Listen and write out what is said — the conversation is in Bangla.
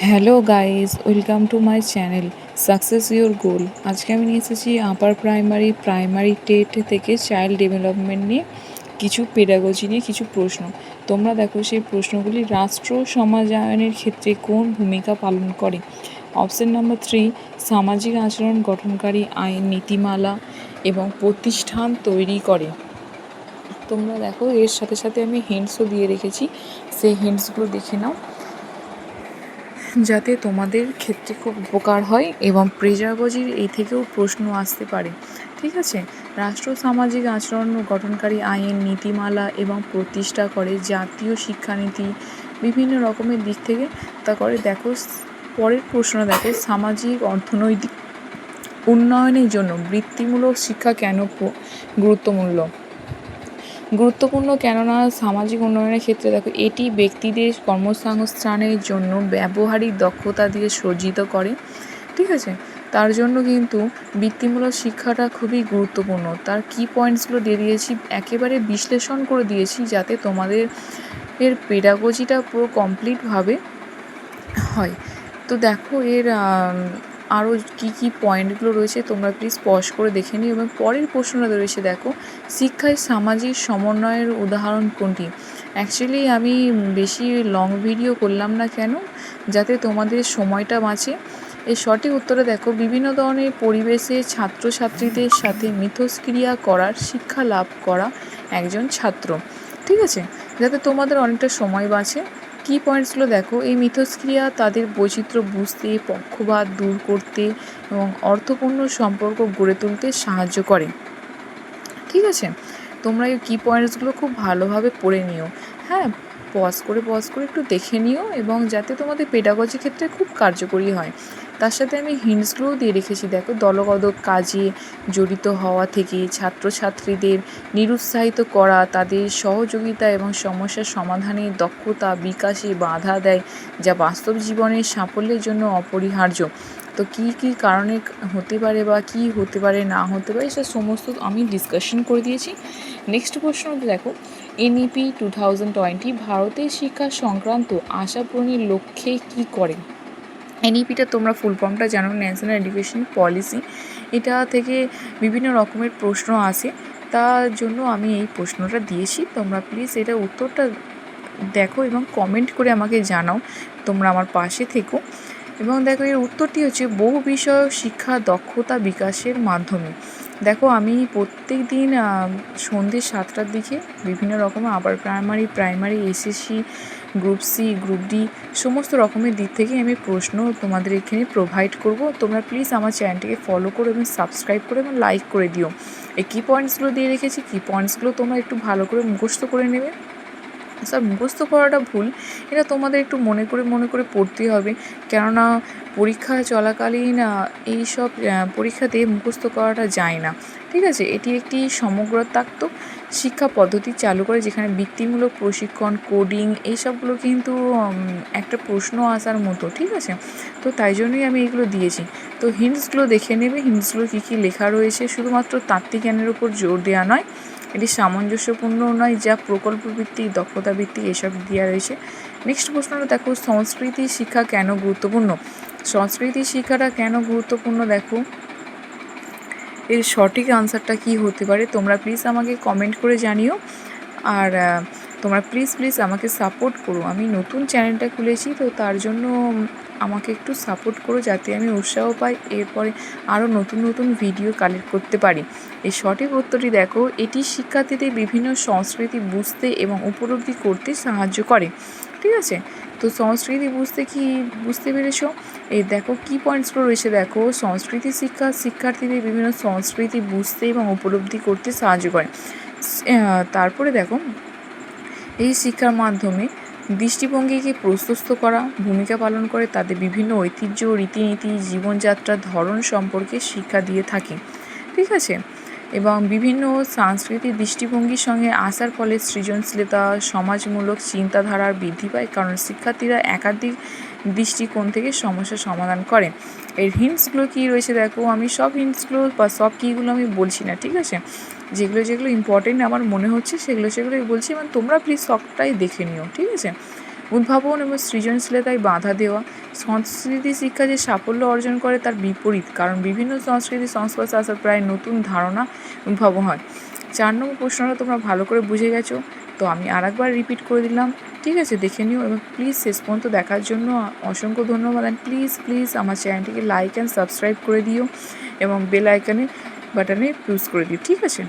Hello guys, welcome to my channel success your goal. আজকে আমি নিয়ে এসেছি আপার প্রাইমারি টেট থেকে চাইল্ড ডেভেলপমেন্ট নিয়ে কিছু পেডাগজি নিয়ে কিছু প্রশ্ন। তোমরা দেখো সেই প্রশ্নগুলি রাষ্ট্র সমাজায়নের ক্ষেত্রে কোন ভূমিকা পালন করে। অপশন নাম্বার 3, সামাজিক আচরণ গঠনকারী আইন, নীতিমালা এবং প্রতিষ্ঠান তৈরি করে। তোমরা দেখো এর সাথে সাথে আমি হিন্টসও দিয়ে রেখেছি, সেই হিন্টসগুলো দেখে নাও যাতে তোমাদের ক্ষেত্রে খুব উপকার হয় এবং পেডাগজির এই থেকেও প্রশ্ন আসতে পারে। ঠিক আছে, রাষ্ট্র সামাজিক আচরণ গঠনকারী আইন, নীতিমালা এবং প্রতিষ্ঠা করে জাতীয় শিক্ষানীতি বিভিন্ন রকমের দিক থেকে তা করে। দেখো পরের প্রশ্ন, দেখো সামাজিক অর্থনৈতিক উন্নয়নের জন্য বৃত্তিমূলক শিক্ষা কেন গুরুত্বপূর্ণ কেননা সামাজিক উন্নয়নের ক্ষেত্রে দেখো এটি ব্যক্তিদের কর্মসংস্থানের জন্য ব্যবহারিক দক্ষতা দিয়ে সজ্জিত করে। ঠিক আছে, তার জন্য কিন্তু বৃত্তিমূলক শিক্ষাটা খুবই গুরুত্বপূর্ণ। তার কি পয়েন্টসগুলো দিয়ে দিয়েছি, একেবারে বিশ্লেষণ করে দিয়েছি যাতে তোমাদের পেডাগজিটা পুরো কমপ্লিটভাবে হয়। তো দেখো এর আরও কী পয়েন্টগুলো রয়েছে তোমরা প্লিজ পজ করে দেখে নিও। এবং পরের প্রশ্নটা রয়েছে, দেখো শিক্ষায় সামাজিক সমন্বয়ের উদাহরণ কোনটি। অ্যাকচুয়ালি আমি বেশি লং ভিডিও করলাম না কেন, যাতে তোমাদের সময়টা বাঁচে। এর সঠিক উত্তরে দেখো বিভিন্ন ধরনের পরিবেশে ছাত্রছাত্রীদের সাথে মিথস্ক্রিয়া করার শিক্ষা লাভ করা একজন ছাত্র। ঠিক আছে, যাতে তোমাদের অনেকটা সময় বাঁচে। কি পয়েন্টসগুলো দেখো, এই মিথস্ক্রিয়া তাদের বৈচিত্র্য বুঝতে, পক্ষপাত দূর করতে এবং অর্থপূর্ণ সম্পর্ক গড়ে তুলতে সাহায্য করে। ঠিক আছে, তোমরা এই কি পয়েন্টসগুলো খুব ভালোভাবে পড়ে নিও। হ্যাঁ, পজ করে একটু দেখে নিও এবং যাতে তোমাদের পেডাগজি ক্ষেত্রে খুব কার্যকরী হয়। তার সাথে আমি হিন্টসগুলোও দিয়ে রেখেছি। দেখো দলগত কাজে জড়িত হওয়া থেকে ছাত্রছাত্রীদের নিরুৎসাহিত করা, তাদের সহযোগিতা এবং সমস্যার সমাধানের দক্ষতা বিকাশে বাধা দেয়, যা বাস্তব জীবনের সাফল্যের জন্য অপরিহার্য। তো কী কারণে হতে পারে বা কী হতে পারে না হতে পারে সে সমস্ত আমি ডিসকাশন করে দিয়েছি। নেক্সট প্রশ্ন দেখো, এনইপি 2020 ভারতের শিক্ষা সংক্রান্ত আশা পূরণের লক্ষ্যে কী করে। এনইপিটা তোমরা ফুল ফর্মটা জানো, ন্যাশনাল এডুকেশন পলিসি। এটা থেকে বিভিন্ন রকমের প্রশ্ন আসে, তার জন্য আমি এই প্রশ্নটা দিয়েছি। তোমরা প্লিজ এটা উত্তরটা দেখো এবং কমেন্ট করে আমাকে জানাও, তোমরা আমার পাশে থেকো। এবং দেখো এর উত্তরটি হচ্ছে বহু বিষয়ক শিক্ষা দক্ষতা বিকাশের মাধ্যমে। দেখো আমি প্রত্যেক দিন সন্ধ্যে 7টার দিকে বিভিন্ন রকমের upper primary SSC, group C, group D সমস্ত রকমের দিক থেকে আমি প্রশ্ন তোমাদের এখানে প্রোভাইড করব। তোমরা প্লিজ আমার চ্যানেলটিকে ফলো করো এবং সাবস্ক্রাইব করে এবং লাইক করে দিও। এই কী পয়েন্টসগুলো দিয়ে রেখেছি, কী পয়েন্টসগুলো তোমরা একটু ভালো করে মুখস্থ করে নেবে। সব মুখস্থ করাটা ভুল, এটা তোমাদের একটু মনে করে পড়তে হবে, কেননা পরীক্ষা চলাকালীন এই সব পরীক্ষাতে মুখস্থ করাটা যায় না। ঠিক আছে, এটি একটি সমগ্রতাত্মক শিক্ষা পদ্ধতি চালু করে যেখানে বৃত্তিমূলক প্রশিক্ষণ, কোডিং এইসবগুলো কিন্তু একটা প্রশ্ন আসার মতো। ঠিক আছে, তো তাই জন্যই আমি এগুলো দিয়েছি। তো হিন্টসগুলো দেখে নেবে, হিন্টসগুলো কী লেখা রয়েছে। শুধুমাত্র তাত্ত্বিক জ্ঞানের উপর জোর দেওয়া নয়, এটি সামঞ্জস্যপূর্ণ নয়, যা প্রকল্পভিত্তিক, দক্ষতা ভিত্তিক এসব দেওয়া রয়েছে। নেক্সট প্রশ্নটা দেখো, সংস্কৃতি শিক্ষা কেন গুরুত্বপূর্ণ। সংস্কৃতি শিক্ষাটা কেন গুরুত্বপূর্ণ, দেখো এর সঠিক আনসারটা কী হতে পারে তোমরা প্লিজ আমাকে কমেন্ট করে জানিও। আর তোমরা প্লিজ আমাকে সাপোর্ট করো। আমি নতুন চ্যানেলটা খুলেছি, তো তার জন্য আমাকে একটু সাপোর্ট করো যাতে আমি উৎসাহ পাই, এরপরে আরও নতুন ভিডিও কালেক্ট করতে পারি। এই সঠিক উত্তরটি দেখো, এটি শিক্ষার্থীদের বিভিন্ন সংস্কৃতি বুঝতে এবং উপলব্ধি করতে সাহায্য করে। ঠিক আছে, তো সংস্কৃতি বুঝতে পেরেছ। এই দেখো কী পয়েন্টসগুলো রয়েছে, দেখো সংস্কৃতি শিক্ষা শিক্ষার্থীদের বিভিন্ন সংস্কৃতি বুঝতে এবং উপলব্ধি করতে সাহায্য করে। তারপরে দেখো এই শিক্ষার মাধ্যমে দৃষ্টিভঙ্গিকে প্রশস্ত করা ভূমিকা পালন করে, তাদের বিভিন্ন ঐতিহ্য, রীতিনীতি, জীবনযাত্রার ধরন সম্পর্কে শিক্ষা দিয়ে থাকে। ঠিক আছে, এবং বিভিন্ন সাংস্কৃতিক দৃষ্টিভঙ্গির সঙ্গে আসার ফলে সৃজনশীলতা, সমাজমূলক চিন্তাধারার বৃদ্ধি পায়, কারণ শিক্ষার্থীরা একাধিক দৃষ্টিকোণ থেকে সমস্যার সমাধান করে। এর হিন্টসগুলো কী রয়েছে, দেখো আমি সব হিন্টসগুলো বা সব কীগুলো আমি বলছি না। ঠিক আছে, যেগুলো ইম্পর্টেন্ট আমার মনে হচ্ছে সেগুলোই বলছি, এবং তোমরা প্লিজ সবটাই দেখে নিও। ঠিক আছে, উদ্ভাবন এবং সৃজনশীলতায় বাধা দেওয়া, সংস্কৃতি শিক্ষা যে সাফল্য অর্জন করে তার বিপরীত, কারণ বিভিন্ন সংস্কৃতির সংস্পর্শে আসার প্রায় নতুন ধারণা উদ্ভাবন হয়। 4 নম্বর প্রশ্নটা তোমরা ভালো করে বুঝে গেছো, তো আমি আরেকবার রিপিট করে দিলাম, ঠিক আছে? দেখে নিও এবং প্লিজ শেষ পর্যন্ত দেখার জন্য অসংখ্য ধন্যবাদ। অ্যান্ড প্লিজ আমার চ্যানেলটিকে লাইক অ্যান্ড সাবস্ক্রাইব করে দিও এবং বেল আইকনে বাটনে প্রেস করে দিও, ঠিক আছে?